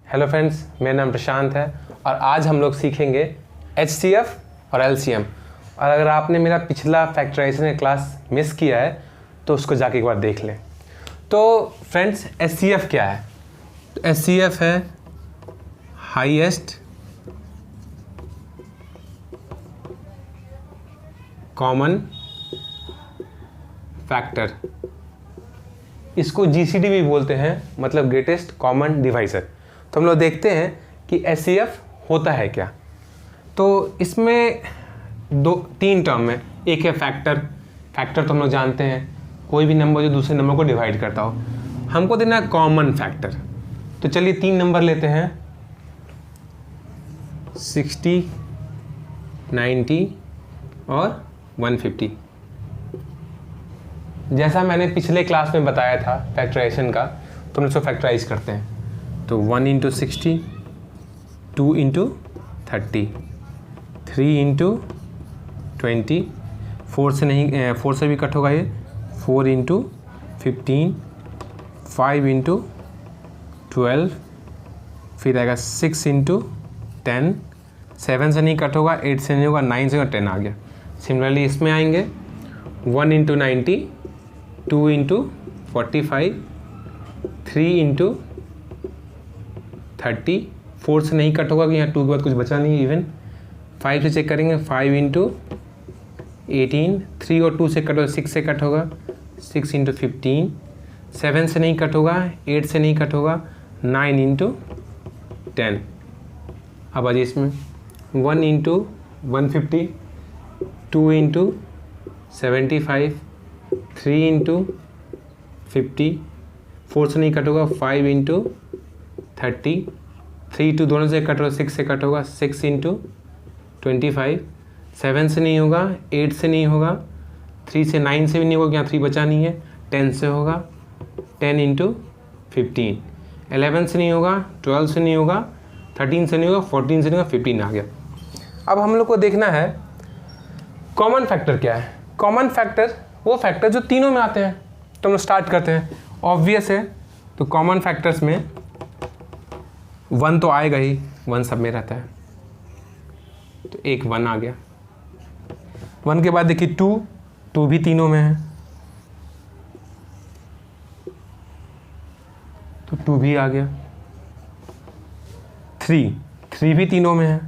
Hello friends, मेरा नाम प्रशांत है और आज हम लोग सीखेंगे HCF और LCM। और अगर आपने मेरा पिछला फैक्टराइजेशन क्लास मिस किया है तो उसको जाके एक बार देख लें। तो फ्रेंड्स, HCF क्या है? तो HCF है हाईएस्ट कॉमन फैक्टर। इसको GCD भी बोलते हैं, मतलब ग्रेटेस्ट कॉमन डिवाइजर। तो हम लोग देखते हैं कि HCF होता है क्या। तो इसमें तीन टर्म है। एक है फैक्टर। फैक्टर तो हम लोग जानते हैं, कोई भी नंबर जो दूसरे नंबर को डिवाइड करता हो। हमको देना है कॉमन फैक्टर। तो चलिए 3 नंबर लेते हैं, 60, 90 और 150। जैसा मैंने पिछले क्लास में बताया था फैक्टराइजेशन का, तो हम इसको फैक्टराइज करते हैं। तो 1 इंटू 60, 2 इंटू 30, 3 इंटू 20, 4 से भी कट होगा ये, 4 इंटू 15, 5 इंटू 12, फिर आएगा 6 इंटू 10, 7 से नहीं कट होगा, 8 से नहीं होगा, 9 से होगा, 10 आ गया। सिमिलरली इसमें आएंगे 1 इंटू 90, 2 इंटू 45, 3 इंटू 30, 4 से नहीं कट होगा कि यहाँ 2 के बाद कुछ बचा नहीं है इवन। 5 से चेक करेंगे, 5 इंटू 18, 3 और 2 से कट होगा, 6 से कट होगा, 6 इंटू 15, 7 से नहीं कट होगा, 8 से नहीं कट होगा, 9 इंटू 10। अब आज इसमें 1 इंटू 150, 2 इंटू 75, 3 इंटू 50, 4 से नहीं कट होगा, 5 इंटू 30, 3 2 दोनों से कट होगा, 6 से कट होगा, 6 इंटू 25, 7 से नहीं होगा, 8 से नहीं होगा, 3 से 9 से भी नहीं होगा, यहाँ 3 बचा नहीं है, 10 से होगा, 10 इंटू 15, 11 से नहीं होगा, 12 से नहीं होगा, 13 से नहीं होगा, 14 से नहीं होगा, 15 आ गया। अब हम लोग को देखना है कॉमन फैक्टर क्या है। कॉमन फैक्टर वो फैक्टर जो तीनों में आते हैं। तो हम लोग स्टार्ट करते हैं, ऑब्वियस है। तो कॉमन फैक्टर्स में 1 तो आएगा ही, 1 सब में रहता है, तो एक 1 आ गया। 1 के बाद देखिए 2 भी तीनों में है, तो 2 भी आ गया। 3 भी तीनों में है,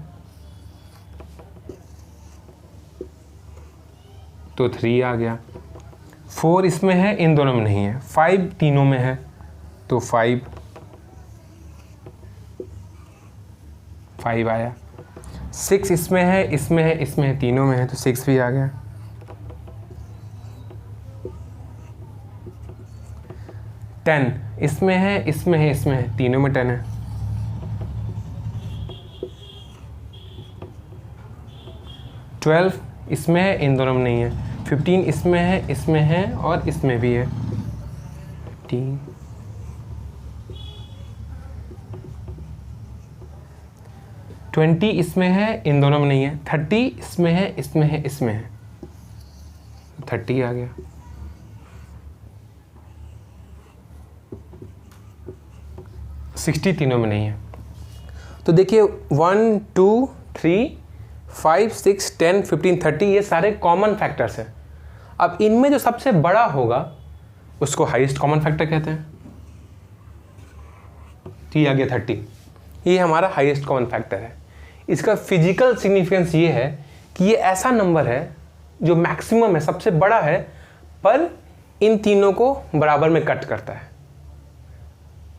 तो 3 आ गया। 4 इसमें है, इन दोनों में नहीं है। 5 तीनों में है, तो 5 आया। 6 इसमें है, इसमें है, इसमें है, तीनों में है, तो 6 भी आ गया। 10 इसमें है, इसमें है, इसमें है, तीनों में 10 है। 12 इसमें है, इन दोनों में नहीं है। 15 इसमें है, इसमें है और इसमें भी है। 15, 20 इसमें है, इन दोनों में नहीं है। 30 इसमें है, इसमें है, इसमें है, 30 आ गया। 60 तीनों में नहीं है। तो देखिए 1 2 3 5 6 10 15 30 ये सारे कॉमन फैक्टर्स हैं। अब इनमें जो सबसे बड़ा होगा उसको हाईएस्ट कॉमन फैक्टर कहते हैं। तो ये आ गया 30, ये हमारा हाईएस्ट कॉमन फैक्टर है। इसका फिजिकल सिग्निफिकेंस ये है कि ये ऐसा नंबर है जो मैक्सिमम है, सबसे बड़ा है, पर इन तीनों को बराबर में कट करता है।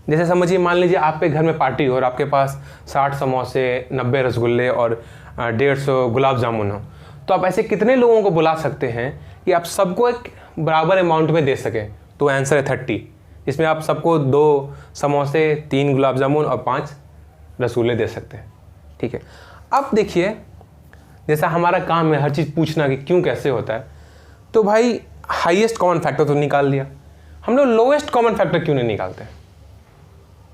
जैसे समझिए, मान लीजिए आपके घर में पार्टी हो और आपके पास 60 समोसे, 90 रसगुल्ले और 150 गुलाब जामुन हो, तो आप ऐसे कितने लोगों को बुला सकते हैं कि आप सबको एक बराबर अमाउंट में दे सकें? तो आंसर है 30, जिसमें आप सबको 2 समोसे, 3 गुलाब जामुन और 5 रसगुल्ले दे सकते हैं। ठीक है। अब देखिए, जैसा हमारा काम है हर चीज़ पूछना कि क्यों, कैसे होता है, तो भाई हाईएस्ट कॉमन फैक्टर तो निकाल लिया, हम लोग लोएस्ट कॉमन फैक्टर क्यों नहीं निकालते?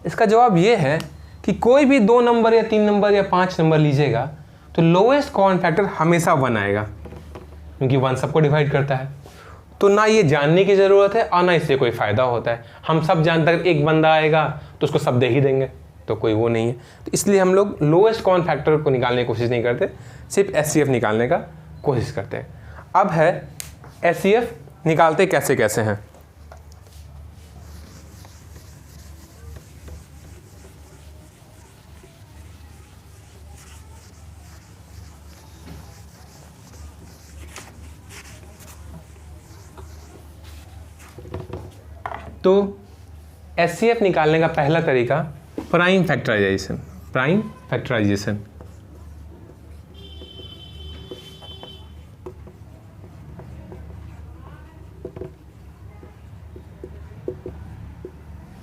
इसका जवाब ये है कि कोई भी 2 नंबर या 3 नंबर या 5 नंबर लीजिएगा तो लोएस्ट कॉमन फैक्टर हमेशा 1 आएगा, क्योंकि 1 सबको डिवाइड करता है। तो ना ये जानने की ज़रूरत है और ना इससे कोई फ़ायदा होता है। हम सब जानते हैं एक बंदा आएगा तो उसको सब दे ही देंगे, तो कोई वो नहीं है, तो इसलिए हम लोग लोएस्ट कॉमन फैक्टर को निकालने की कोशिश नहीं करते, सिर्फ HCF निकालने का कोशिश करते हैं। अब है HCF निकालते कैसे कैसे हैं। तो HCF निकालने का पहला तरीका प्राइम फैक्टराइजेशन। प्राइम फैक्टराइजेशन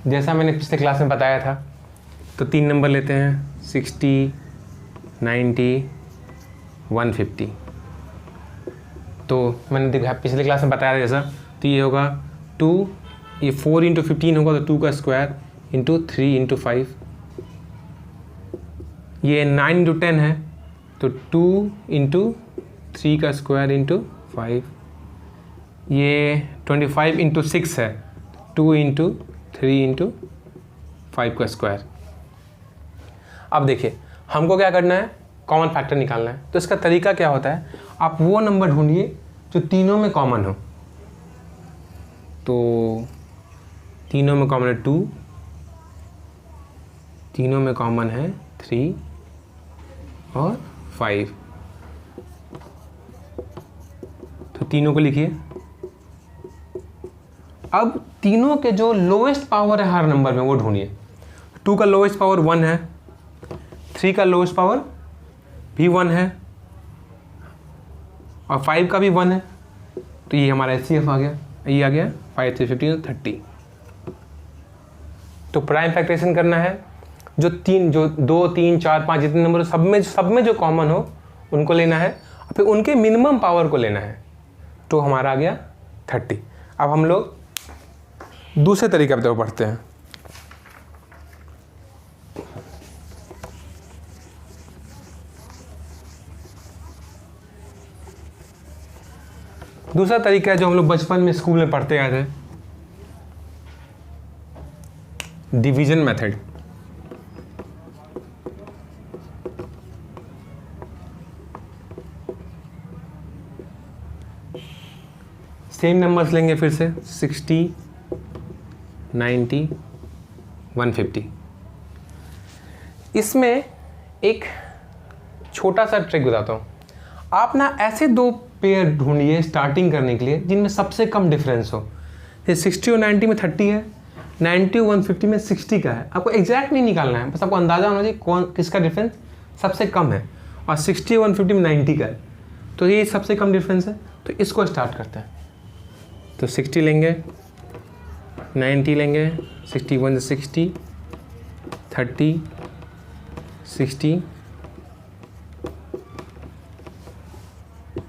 जैसा मैंने पिछले क्लास में बताया था, तो 3 नंबर लेते हैं 60, 90, 150। तो मैंने देखा पिछले क्लास में बताया था जैसा, तो ये होगा 2, ये 4 × 15 होगा तो 2 का स्क्वायर इंटू 3 × 5। ये 9 × 10 है तो 2 × 3 का स्क्वायर इंटू 5। ये 25 × 6 है, 2 × 3 × 5 का स्क्वायर। अब देखिए हमको क्या करना है, कॉमन फैक्टर निकालना है। तो इसका तरीका क्या होता है, आप वो नंबर ढूंढिए जो तीनों में कॉमन हो। तो तीनों में कॉमन है 2, तीनों में कॉमन है 3 और 5। तो तीनों को लिखिए। अब तीनों के जो लोएस्ट पावर है हर नंबर में वो ढूंढिए। 2 का लोएस्ट पावर 1 है, 3 का लोएस्ट पावर भी 1 है और 5 का भी 1 है। तो ये हमारा HCF आ गया, ये आ गया 5 3 15 30। तो प्राइम फैक्टराइजेशन करना है, जो 2 3 4 5 जितने नंबर सब में जो कॉमन हो उनको लेना है और फिर उनके मिनिमम पावर को लेना है। तो हमारा आ गया 30। अब हम लोग दूसरे तरीके पर पढ़ते हैं। दूसरा तरीका है जो हम लोग बचपन में स्कूल में पढ़ते आए थे, डिवीजन मेथड। सेम नंबर्स लेंगे फिर से 60, 90, 150। इसमें एक छोटा सा ट्रिक बताता हूँ। आप ना ऐसे 2 पेयर ढूंढिए स्टार्टिंग करने के लिए जिनमें सबसे कम डिफरेंस हो। जैसे 60 और 90 में 30 है, 90 और 150 में 60 का है। आपको एग्जैक्ट नहीं निकालना है, बस आपको अंदाजा होना चाहिए कौन किसका डिफरेंस सबसे कम है। और 60 और 150 में 90 का है, तो ये सबसे कम डिफरेंस है। तो इसको स्टार्ट करते हैं। तो 60 लेंगे, 90 लेंगे, 61 से 60, 30, 60,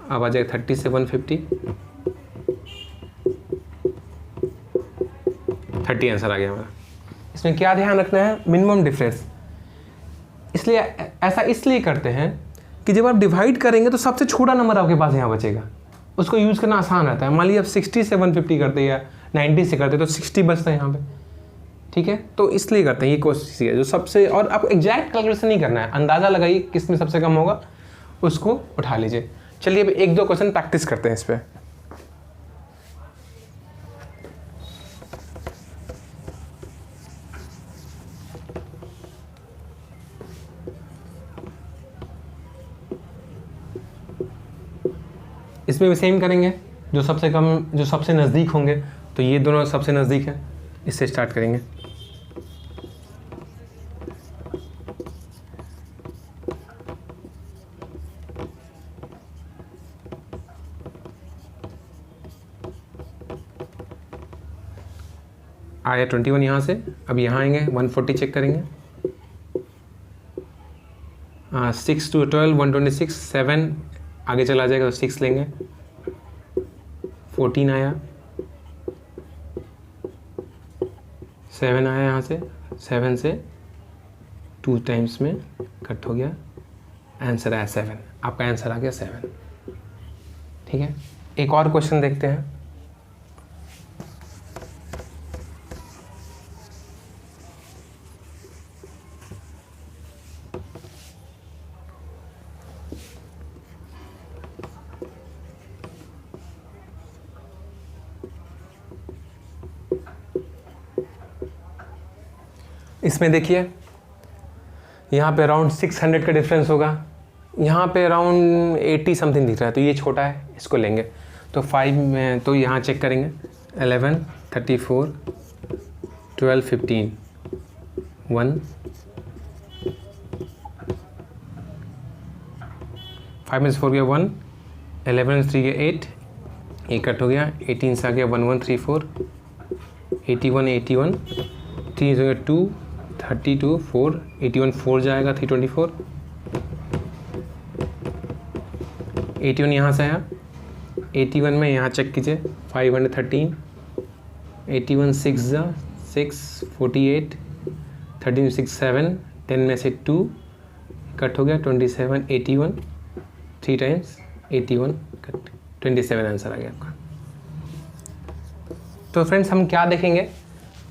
अब आ जाएगा 30 से 150, 30 आंसर आ गया हमारा। इसमें क्या ध्यान रखना है, मिनिमम डिफरेंस। इसलिए ऐसा इसलिए करते हैं कि जब आप डिवाइड करेंगे तो सबसे छोटा नंबर आपके पास यहाँ बचेगा, उसको यूज़ करना आसान रहता है। मान लीजिए आप 60 से 150 करते या 90 से करते तो 60 बचता है यहाँ पे, ठीक है। तो इसलिए करते हैं, ये कोशिश है जो सबसे, और आपको एग्जैक्ट कैलकुलेशन नहीं करना है, अंदाज़ा लगाइए किस में सबसे कम होगा उसको उठा लीजिए। चलिए अब 1-2 क्वेश्चन प्रैक्टिस करते हैं इस पर। इसमें भी सेम करेंगे, जो सबसे कम जो सबसे नज़दीक होंगे, तो ये दोनों सबसे नज़दीक हैं, इससे स्टार्ट करेंगे। आया 21 यहाँ से, अब यहाँ आएंगे 140 चेक करेंगे। 6 to 12 126, 7 आगे चला जाएगा तो 6 लेंगे, 14 आया, 7 आया यहाँ से, 7 से 2 टाइम्स में कट हो गया, आंसर आया 7। आपका आंसर आ गया 7, ठीक है। एक और क्वेश्चन देखते हैं। इसमें देखिए यहाँ पे अराउंड 600 का डिफरेंस होगा, यहाँ पे अराउंड 80 समथिंग दिख रहा है, तो ये छोटा है, इसको लेंगे। तो 5 में तो यहाँ चेक करेंगे 11, 34, 12, 15, 1, 5 में से 4 गया 1, 11 में से 3 गया 8, ये कट हो गया, 18 से आ गया 1, 1, 3, 4, 81, 81, 3 से गया 2, 32, 4, 81, 4 जाएगा 324, 81 यहाँ से आया, 81 में यहाँ चेक कीजिए 513, 81 6 जा 6, 48, 13 6 7, 10 में से 2 कट हो गया 27, 81, 3 टाइम्स 81 कट 27 आंसर आ गया आपका। तो फ्रेंड्स हम क्या देखेंगे,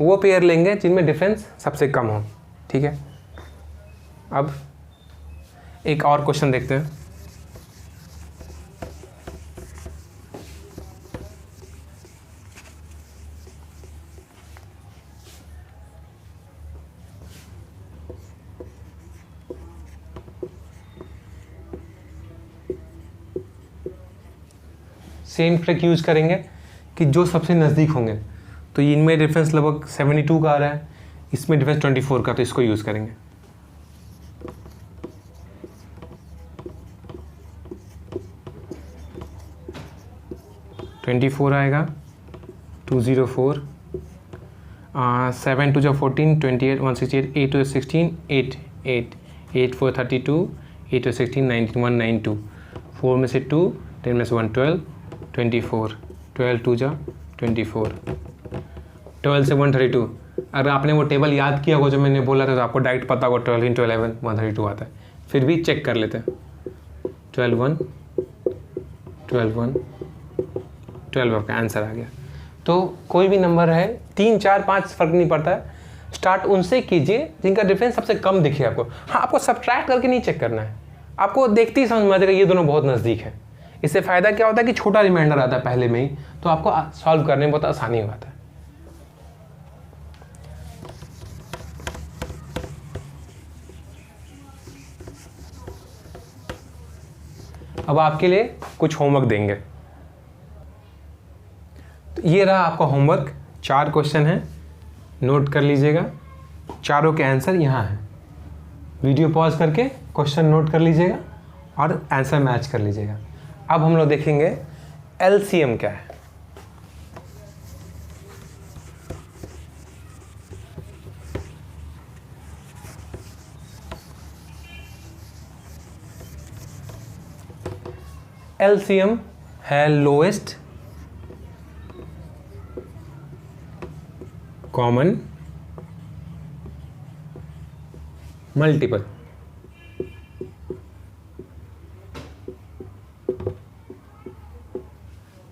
वो पेयर लेंगे जिनमें डिफरेंस सबसे कम हो। ठीक है, अब एक और क्वेश्चन देखते हैं। सेम ट्रिक यूज़ करेंगे कि जो सबसे नज़दीक होंगे, तो इनमें डिफरेंस लगभग 72 का आ रहा है, इसमें डिफरेंस 24 का, तो इसको यूज़ करेंगे। ट्वेंटी 24 आएगा 204, 7 2 14, 28, 168, 8 2 16, 8 8 8 4 32, 8 2 16, 19 192, 4 में से 2, 10 में से 1 12, 24, 12 2 जा 24, 12 से 132। अगर आपने वो टेबल याद किया होगा जो मैंने बोला था, तो आपको डायरेक्ट पता होगा 12 × 11 132 आता है। फिर भी चेक कर लेते हैं, 12 1, 12 1, 12 आपका आंसर आ गया। तो कोई भी नंबर है 3 4 5 फर्क नहीं पड़ता है, स्टार्ट उनसे कीजिए जिनका डिफरेंस सबसे कम दिखे आपको। हाँ, आपको सब्ट्रैक्ट करके नहीं चेक करना है, आपको देखते ही समझ में आ जाएगा ये दोनों बहुत नज़दीक है। इससे फ़ायदा क्या होता है कि छोटा रिमाइंडर आता है पहले में ही, तो आपको सॉल्व करने में बहुत आसानी होता है। अब आपके लिए कुछ होमवर्क देंगे। तो ये रहा आपका होमवर्क, 4 क्वेश्चन हैं, नोट कर लीजिएगा। चारों के आंसर यहाँ हैं। वीडियो पॉज करके क्वेश्चन नोट कर लीजिएगा और आंसर मैच कर लीजिएगा। अब हम लोग देखेंगे एलसीएम क्या है। एलसीएम है लोएस्ट कॉमन मल्टीपल।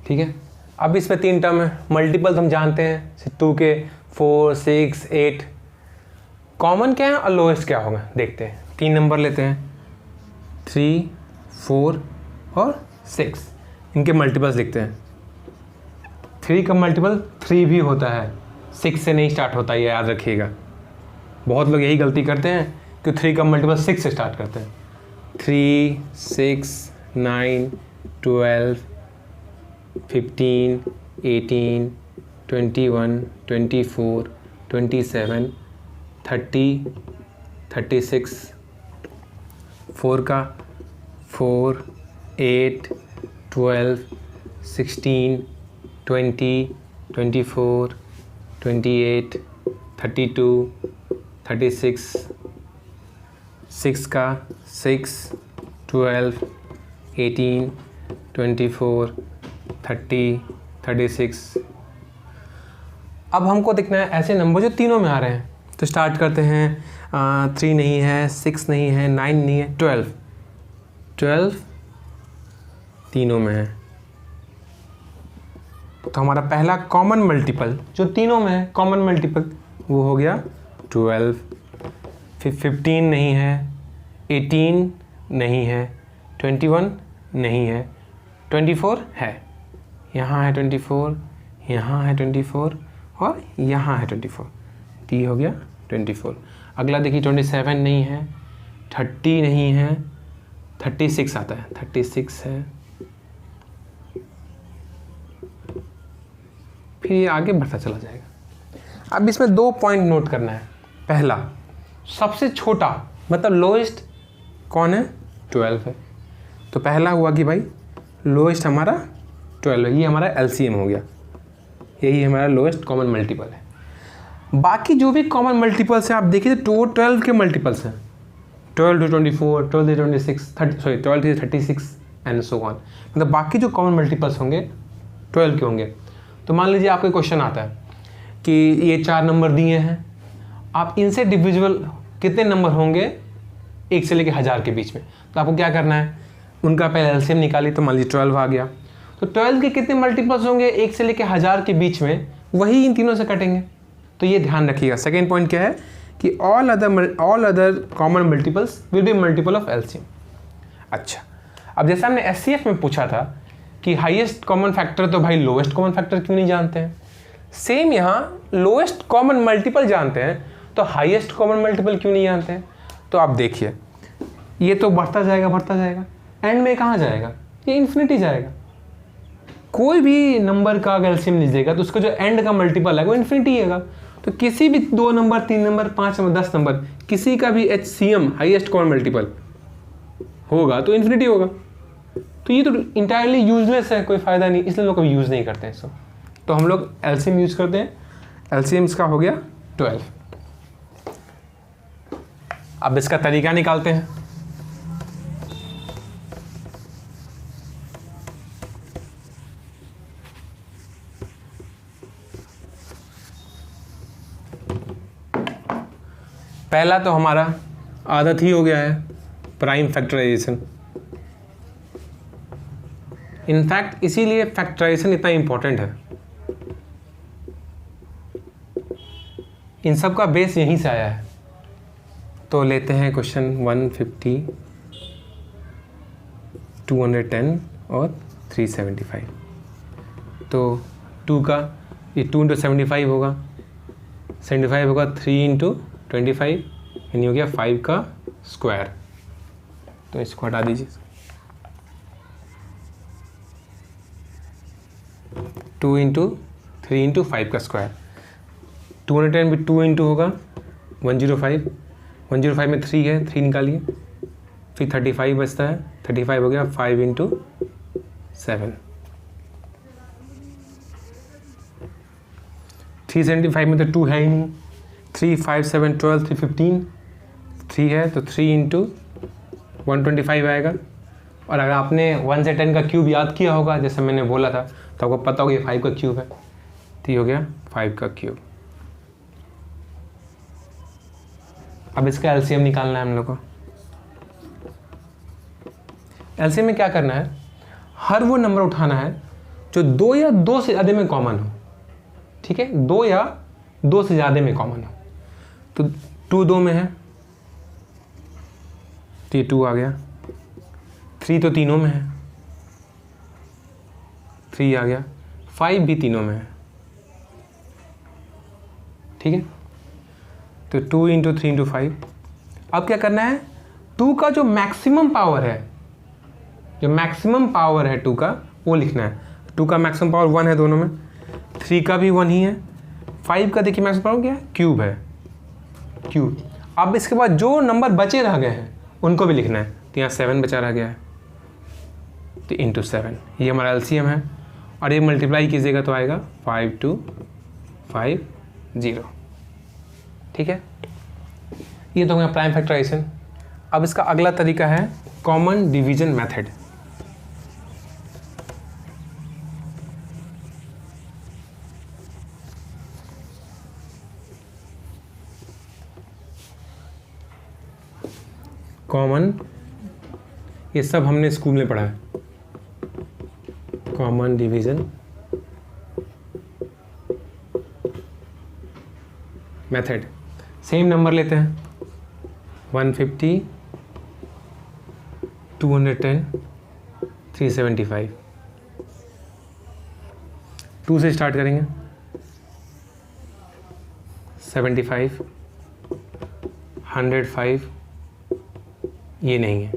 ठीक है, अब इसमें 3 टर्म है। मल्टीपल हम जानते हैं 2 के 4 6 8। कॉमन क्या है और लोएस्ट क्या होगा देखते हैं। 3 नंबर लेते हैं, 3 4 और 6। इनके मल्टीपल्स लिखते हैं। 3 का मल्टीपल 3 भी होता है, 6 से नहीं स्टार्ट होता, ये याद रखिएगा। बहुत लोग यही गलती करते हैं कि 3 का मल्टीपल 6 से स्टार्ट करते हैं। 3 6 9 12 15 18 21 24 27 30 36। 4 का 4 8 12 16 20 24 28 32 36। 6 का 6 12 18 24 30 36। अब हमको देखना है ऐसे नंबर जो तीनों में आ रहे हैं। तो स्टार्ट करते हैं, 3 नहीं है, 6 नहीं है, 9 नहीं है, 12 तीनों में है। तो हमारा पहला कॉमन मल्टीपल जो तीनों में है, कॉमन मल्टीपल वो हो गया 12। फिर 15 नहीं है, 18 नहीं है, 21 नहीं है, 24 है। यहाँ है 24, यहाँ है 24 और यहाँ है 24। तो ये हो गया 24। अगला देखिए 27 नहीं है, 30 नहीं है, 36 आता है, 36 है, फिर ये आगे बढ़ता चला जाएगा। अब इसमें 2 पॉइंट नोट करना है। पहला, सबसे छोटा मतलब लोएस्ट कौन है? 12 है। तो पहला हुआ कि भाई लोएस्ट हमारा 12 है, ये हमारा एलसीएम हो गया, यही हमारा लोएस्ट कॉमन मल्टीपल है। बाकी जो भी कॉमन मल्टीपल्स हैं आप देखिए तो 12 के मल्टीपल्स हैं, 12 to 24, 12 to 26, 12 to 36 and so on. मतलब बाकी जो कॉमन मल्टीपल्स होंगे 12 के होंगे। तो मान लीजिए आपको क्वेश्चन आता है कि ये 4 नंबर दिए हैं, आप इनसे डिविजिबल कितने नंबर होंगे 1 से लेकर 1000 के बीच में। तो आपको क्या करना है, उनका पहले एलसीएम निकाली, तो मान लीजिए 12 आ गया, तो 12 के कितने मल्टीपल्स होंगे 1 से लेकर 1000 के बीच में, वही इन तीनों से कटेंगे। तो ये ध्यान रखिएगा। सेकेंड पॉइंट क्या है कि all other common multiples will be multiple of LCM. अच्छा, अब जैसे हमने एचसीएफ में पूछा था कि हाईएस्ट कॉमन फैक्टर, तो भाई लोएस्ट कॉमन फैक्टर क्यों नहीं जानते हैं? सेम यहाँ लोएस्ट कॉमन मल्टीपल जानते हैं, तो हाईएस्ट कॉमन मल्टीपल क्यों नहीं जानते हैं? तो आप देखिए, ये तो बढ़ता जाएगा, एंड में कहाँ जाएगा? ये इन्फिनिटी जाएगा। कोई भी नंबर का अगर एलसीएम लीजिएगा तो उसका जो एंड का मल्टीपल है वो इन्फिनिटी है। तो किसी भी 2 नंबर, 3 नंबर, 5 नंबर, 10 नंबर, किसी का भी एचसीएम हाईएस्ट कॉमन मल्टीपल होगा तो इन्फिनिटी होगा। तो ये तो इंटायरली यूजलेस है, कोई फ़ायदा नहीं, इसलिए लोग कभी यूज़ नहीं करते हैं इसको। तो हम लोग एलसीएम यूज़ करते हैं। एलसीएम इसका हो गया 12। अब इसका तरीका निकालते हैं। पहला तो हमारा आदत ही हो गया है प्राइम फैक्टराइजेशन। इनफैक्ट इसीलिए फैक्टराइजेशन इतना इंपॉर्टेंट है, इन सब का बेस यहीं से आया है। तो लेते हैं क्वेश्चन 150, 210 और 375। तो 2 का ये 2 × 75 होगा, 75 होगा 3 × 25, यानी हो गया 5 का स्क्वायर। तो इसको हटा दीजिए। 2 × 3 × 5 का स्क्वायर, 210 भी 2 × होगा 105, 105 में 3 है, 3 निकालिए, फिर 35 बचता है, 35 हो गया 5 × 7। 375 में तो 2 है ही नहीं, 3, 5, 7, 12, 315, 3 है तो 3 × 125 आएगा। और अगर आपने 1 से 10 का क्यूब याद किया होगा, जैसे मैंने बोला था, तो आपको पता होगा ये 5 का क्यूब है, तो ये हो गया 5 का क्यूब। अब इसका एलसीएम निकालना है हम लोग को। एलसीएम में क्या करना है, हर वो नंबर उठाना है जो 2 या 2 से ज़्यादा में कॉमन हो। ठीक है, 2 या 2 से ज़्यादा में कॉमन हो। तो 2 2 में है तो ये 2 आ गया, 3 तो तीनों में है, 3 आ गया, 5 भी तीनों में है। ठीक है, तो 2 × 3 × 5। अब क्या करना है, 2 का जो मैक्सिमम पावर है, जो मैक्सिमम पावर है 2 का, वो लिखना है। 2 का मैक्सिमम पावर 1 है दोनों में, 3 का भी 1 ही है, 5 का देखिए मैक्सिमम पावर क्या है, क्यूब है, क्यूब। अब इसके बाद जो नंबर बचे रह गए हैं उनको भी लिखना है। तो यहाँ 7 बचा रह गया है, तो × 7 ये हमारा एलसीएम है। और ये मल्टीप्लाई कीजिएगा तो आएगा 5250। ठीक है, ये तो हो गया प्राइम फैक्टराइजेशन। अब इसका अगला तरीका है कॉमन डिवीजन मेथड। कॉमन, ये सब हमने स्कूल में पढ़ा है, common division method. Same number लेते हैं, 150, 210, 375। 2 से स्टार्ट करेंगे, 75, 105 ये नहीं है।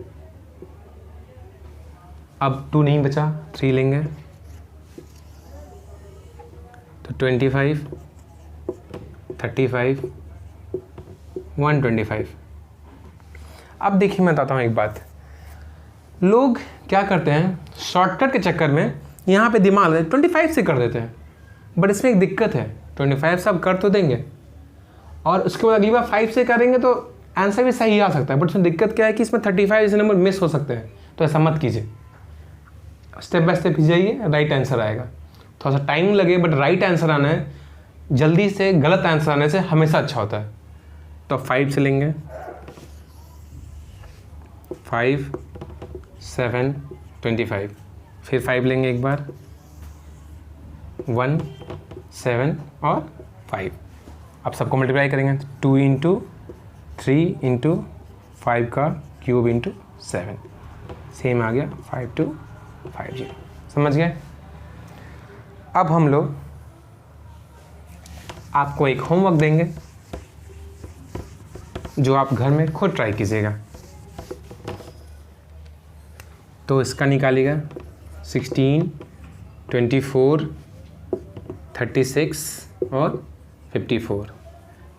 अब 2 नहीं बचा, 3 लेंगे तो 25, 35, 125। अब देखिए मैं बताता हूँ एक बात, लोग क्या करते हैं शॉर्टकट के चक्कर में यहाँ पे दिमाग 25 से कर देते हैं, बट इसमें एक दिक्कत है। 25 से आप कर तो देंगे और उसके बाद अगली बार 5 से करेंगे तो आंसर भी सही आ सकता है, बट उसमें दिक्कत क्या है कि इसमें 35 जैसे नंबर मिस हो सकते हैं। तो ऐसा मत कीजिए, स्टेप बाय स्टेप जाइए, राइट आंसर आएगा। थोड़ा सा टाइम लगे बट राइट आंसर आना है, जल्दी से गलत आंसर आने से हमेशा अच्छा होता है। तो 5 से लेंगे, 5, 7, 25, फिर 5 लेंगे एक बार, 1, 7 और 5। अब सबको मल्टीप्लाई करेंगे, 2 इंटू 3 इंटू 5 का क्यूब इंटू 7, सेम आ गया 5250। समझ गए? अब हम लोग आपको एक होमवर्क देंगे जो आप घर में खुद ट्राई कीजिएगा। तो इसका निकालिएगा 16, 24, 36 और 54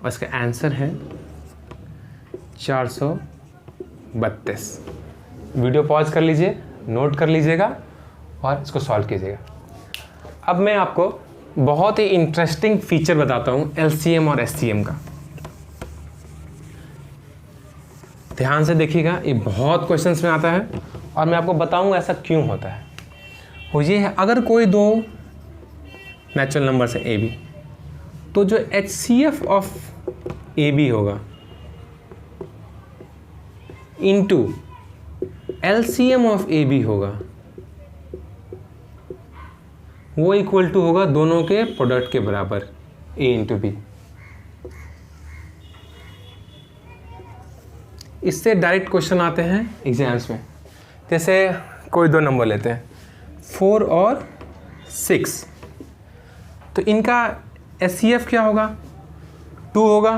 और इसका आंसर है 432। वीडियो पॉज कर लीजिए, नोट कर लीजिएगा और इसको सॉल्व कीजिएगा। अब मैं आपको बहुत ही इंटरेस्टिंग फीचर बताता हूँ एलसीएम और एससीएम का। ध्यान से देखिएगा, ये बहुत क्वेश्चंस में आता है और मैं आपको बताऊंगा ऐसा क्यों होता है। वो ये है, अगर कोई दो नेचुरल नंबर है ए बी, तो जो HCF ऑफ ए बी होगा into LCM of A B होगा, वो इक्वल टू होगा दोनों के प्रोडक्ट के बराबर, ए इंटू बी। इससे डायरेक्ट क्वेश्चन आते हैं एग्जाम्स में। जैसे कोई दो नंबर लेते हैं 4 और 6, तो इनका HCF क्या होगा, 2 होगा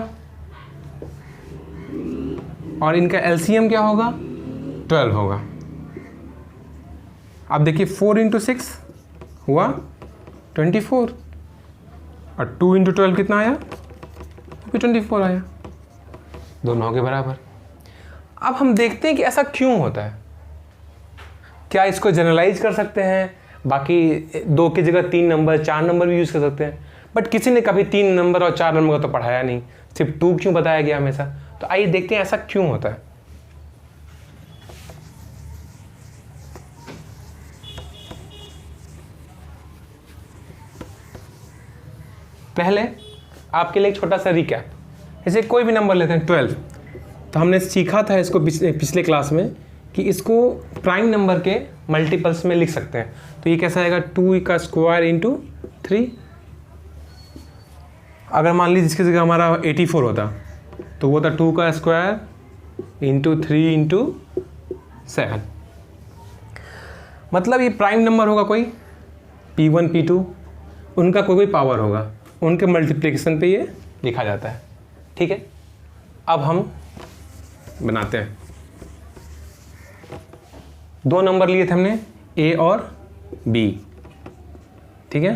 और इनका LCM क्या होगा, 12 होगा। अब देखिए 4 इंटू 6 हुआ 24 और 2 इंटू 12 कितना आया, वो भी 24 आया, दोनों के बराबर। अब हम देखते हैं कि ऐसा क्यों होता है। क्या इसको जनरलाइज कर सकते हैं, बाकी 2 की जगह 3 नंबर 4 नंबर भी यूज़ कर सकते हैं, बट किसी ने कभी 3 नंबर और 4 नंबर का तो पढ़ाया नहीं, सिर्फ 2 क्यों बताया गया हमेशा। तो आइए देखते हैं ऐसा क्यों होता है। पहले आपके लिए एक छोटा सा रिकैप, जैसे कोई भी नंबर लेते हैं 12, तो हमने सीखा था इसको पिछले क्लास में कि इसको प्राइम नंबर के मल्टीपल्स में लिख सकते हैं। तो ये कैसा आएगा, 2 का स्क्वायर इंटू 3। अगर मान लीजिए इसकी जगह हमारा 84 होता तो वो था 2 का स्क्वायर इंटू 3 इंटू 7। मतलब ये प्राइम नंबर होगा कोई, P1 P2, उनका कोई पावर होगा, उनके मल्टीप्लिकेशन पे ये लिखा जाता है। ठीक है, अब हम बनाते हैं। 2 नंबर लिए थे हमने A और B, ठीक है,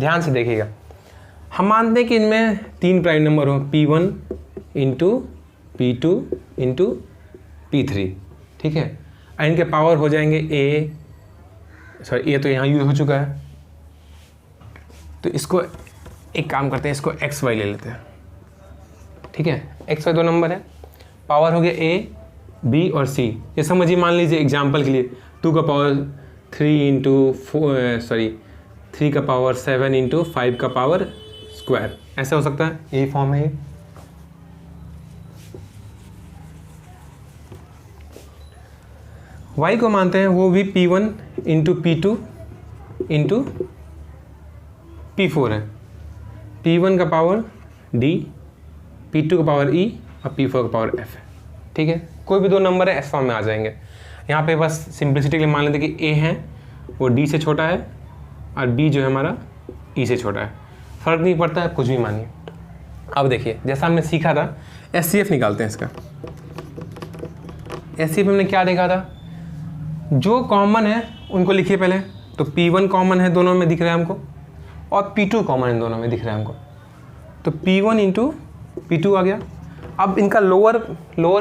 ध्यान से देखिएगा। हम मानते हैं कि इनमें 3 प्राइम नंबर हो, P1 into P2 into P3, ठीक है। इनके पावर हो जाएंगे ए तो यहाँ यूज हो चुका है, तो इसको एक काम करते हैं, इसको एक्स वाई ले लेते हैं, ठीक है। एक्स वाई 2 नंबर है, पावर हो गया ए बी और सी। ये समझिए, मान लीजिए एग्जाम्पल के लिए 2 का पावर 3 इंटू 3 का पावर 7 इंटू 5 का पावर स्क्वायर, ऐसा हो सकता है, यही फॉर्म है ये। वाई को मानते हैं वो भी P1 into P2 into P4 है। P1 का पावर D, P2 का पावर E और P4 का पावर F है, ठीक है। कोई भी 2 नंबर है, इस फॉर्म में आ जाएंगे। यहाँ पे बस सिंप्लिसिटी के लिए मान लेते हैं कि A है वो D से छोटा है और B जो है हमारा E से छोटा है, फ़र्क नहीं पड़ता है, कुछ भी मानिए। अब देखिए, जैसा हमने सीखा था HCF निकालते हैं इसका। HCF हमने क्या देखा था, जो कॉमन है उनको लिखिए पहले। तो P1 कॉमन है दोनों में दिख रहा है हमको, और P2 कॉमन है दोनों में दिख रहा है हमको। तो P1 इंटू P2 आ गया। अब इनका लोअर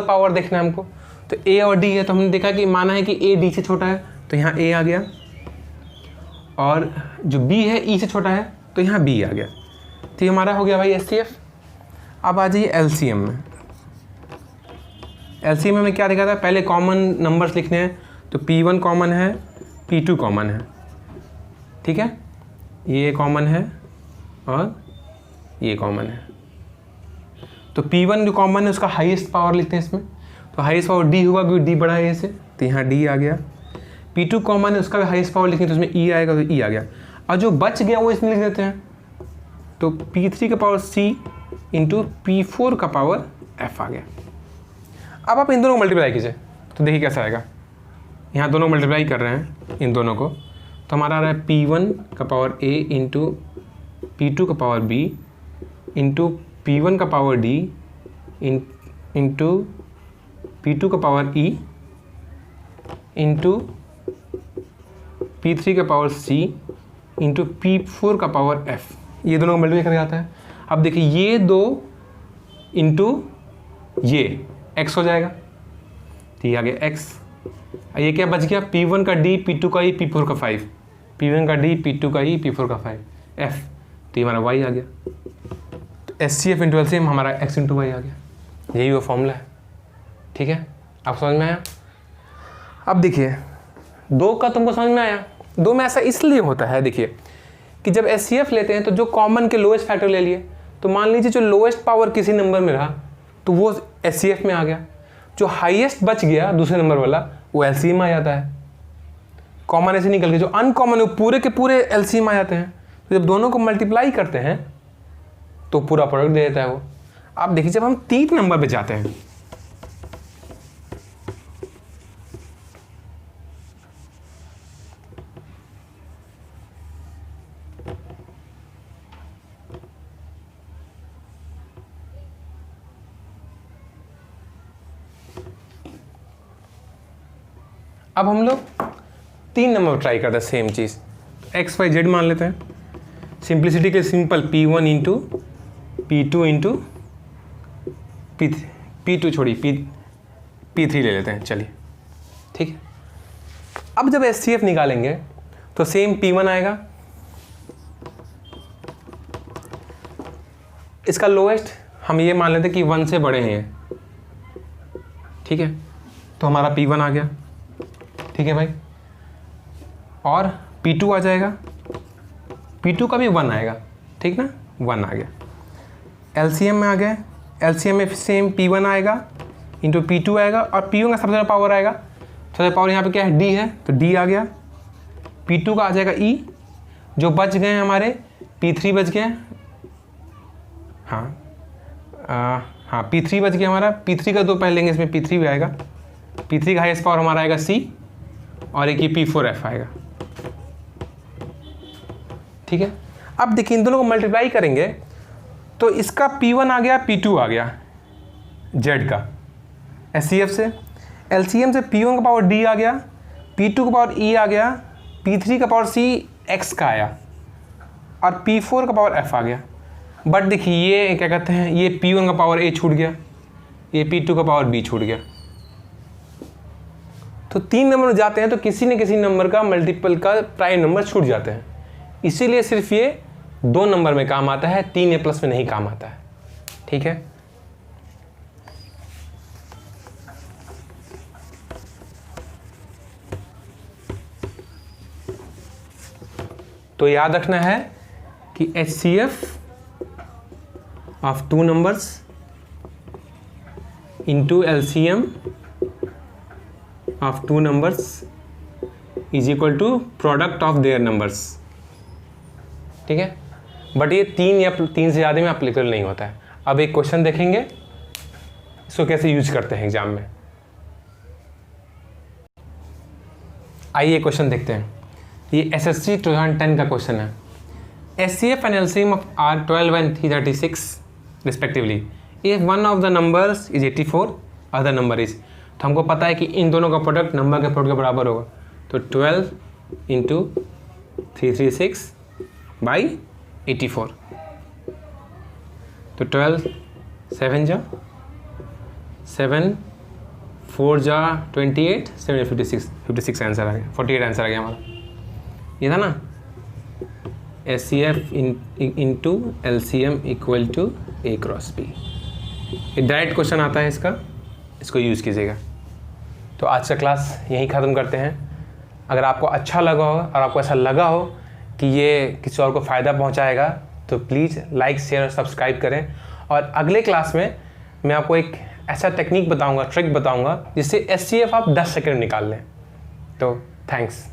पावर देखना है हमको। तो A और D है, तो हमने देखा कि माना है कि A D से छोटा है, तो यहाँ A आ गया, और जो B है E से छोटा है, तो यहाँ B आ गया। तो ये हमारा हो गया भाई HCF। अब आ जाइए LCM में। LCM में हमने क्या देखा था, पहले कॉमन नंबर्स लिखने हैं। तो P1 कॉमन है, P2 कॉमन है, ठीक है, ये कॉमन है और ये कॉमन है। तो P1 जो कॉमन है उसका हाईएस्ट पावर लिखते हैं इसमें। तो हाईएस्ट पावर D होगा क्योंकि D बड़ा है इससे, तो यहाँ D आ गया। P2 कॉमन है, उसका भी हाईएस्ट पावर लिखेंगे तो उसमें E आएगा, तो E आ गया। और जो बच गया वो इसमें लिख देते हैं। तो P3 का पावर C इंटू P4 का पावर F आ गया। अब आप इन दोनों को मल्टीप्लाई कीजिए तो देखिए कैसा आएगा। यहाँ दोनों मल्टीप्लाई कर रहे हैं इन दोनों को, तो हमारा आ रहा है P1 का पावर A इंटू P2 का पावर B इंटू P1 का पावर D इंटू P2 का पावर E इंटू P3 का पावर C इंटू P4 का पावर F। ये दोनों को मल्टीप्लाई करके आता है। अब देखिए ये दो इंटू ये x हो जाएगा, तो ये आ गया x। ये क्या बच गया, P1 का D, P2 का E, P4 का 5, P1 का D, P2 का E, P4 का 5, F। तो ये हमारा y आ गया। तो HCF इंटू LCM हमारा x इंटू y आ गया। यही वो फॉर्मूला है, ठीक है। आप समझ में आया। अब देखिए दो का तुमको समझ में आया। दो में ऐसा इसलिए होता है, देखिए कि जब HCF लेते हैं तो जो कॉमन के लोएस्ट फैक्टर ले लिए, तो मान लीजिए जो लोएस्ट पावर किसी नंबर में रहा तो वो HCF में आ गया, जो हाईएस्ट बच गया दूसरे नंबर वाला वो LCM आ जाता है। कॉमन ऐसे निकल के जो अनकॉमन है वो पूरे के पूरे LCM आ जाते हैं। तो जब दोनों को मल्टीप्लाई करते हैं तो पूरा प्रोडक्ट दे देता है वो। आप देखिए जब हम 3 नंबर पे जाते हैं, अब हम लोग 3 नंबर ट्राई करते हैं सेम चीज़। एक्स वाई जेड मान लेते हैं, सिंप्लिसिटी के simple P1 into P2 into P2 छोड़िए P3 ले लेते हैं, चलिए ठीक है। अब जब HCF निकालेंगे तो सेम P1 आएगा, इसका लोएस्ट हम ये मान लेते हैं कि 1 से बड़े हैं, ठीक है, तो हमारा P1 आ गया, ठीक है भाई। और P2 आ जाएगा, P2 का भी 1 आएगा, ठीक ना, 1 आ गया। LCM में आ गए, LCM में सेम P1 आएगा इंटू P2 आएगा, और P1 का सबसे ज़्यादा पावर आएगा। सबसे ज़्यादा पावर यहाँ पे क्या है, D है, तो D आ गया। P2 का आ जाएगा E, जो बच गए हैं हमारे P3 बच गए, हाँ P3 बच गया हमारा। P3 का 2 पहले लेंगे, इसमें P3 भी आएगा। P3 का हाईएस्ट पावर हमारा आएगा C, और एक ही P4F आएगा, ठीक है। अब देखिए इन दोनों को मल्टीप्लाई करेंगे तो इसका P1 आ गया, P2 आ गया Z का HCF से। LCM से P1 का पावर D आ गया, P2 का पावर E आ गया, P3 का पावर C X का आया, और P4 का पावर F आ गया। बट देखिए ये क्या कहते हैं, ये P1 का पावर A छूट गया, ये P2 का पावर B छूट गया। तो 3 नंबर जाते हैं तो किसी न किसी नंबर का मल्टीपल का प्राइम नंबर छूट जाते हैं, इसीलिए सिर्फ ये 2 नंबर में काम आता है, 3 A+ में नहीं काम आता है, ठीक है। तो याद रखना है कि HCF of 2 numbers into LCM of 2 numbers is equal to product of their numbers, ठीक है। बट ये 3 या 3 से ज़्यादा में एप्लीकेबल नहीं होता है। अब एक क्वेश्चन देखेंगे इसको कैसे यूज करते हैं एग्जाम में। आइए क्वेश्चन देखते हैं। ये SSC 2010 का क्वेश्चन है। HCF and LCM of R12 and 336 respectively if one of the numbers is 84 other number is, तो हमको पता है कि इन दोनों का प्रोडक्ट नंबर के प्रोडक्ट के बराबर होगा, तो 12 इंटू 336 बाई 84, तो 12 7 जा 7 4 जा 28 7 56 आंसर आ गया, 48 आंसर आ गया हमारा, ये था ना। SCF into LCM equal to A cross B, ये डायरेक्ट क्वेश्चन आता है इसका, इसको यूज़ कीजिएगा। तो आज का क्लास यहीं ख़त्म करते हैं। अगर आपको अच्छा लगा हो और आपको ऐसा लगा हो कि ये किसी और को फ़ायदा पहुंचाएगा, तो प्लीज़ लाइक शेयर और सब्सक्राइब करें। और अगले क्लास में मैं आपको एक ऐसा टेक्निक बताऊंगा, ट्रिक बताऊंगा, जिससे SCF आप 10 सेकंड निकाल लें। तो थैंक्स।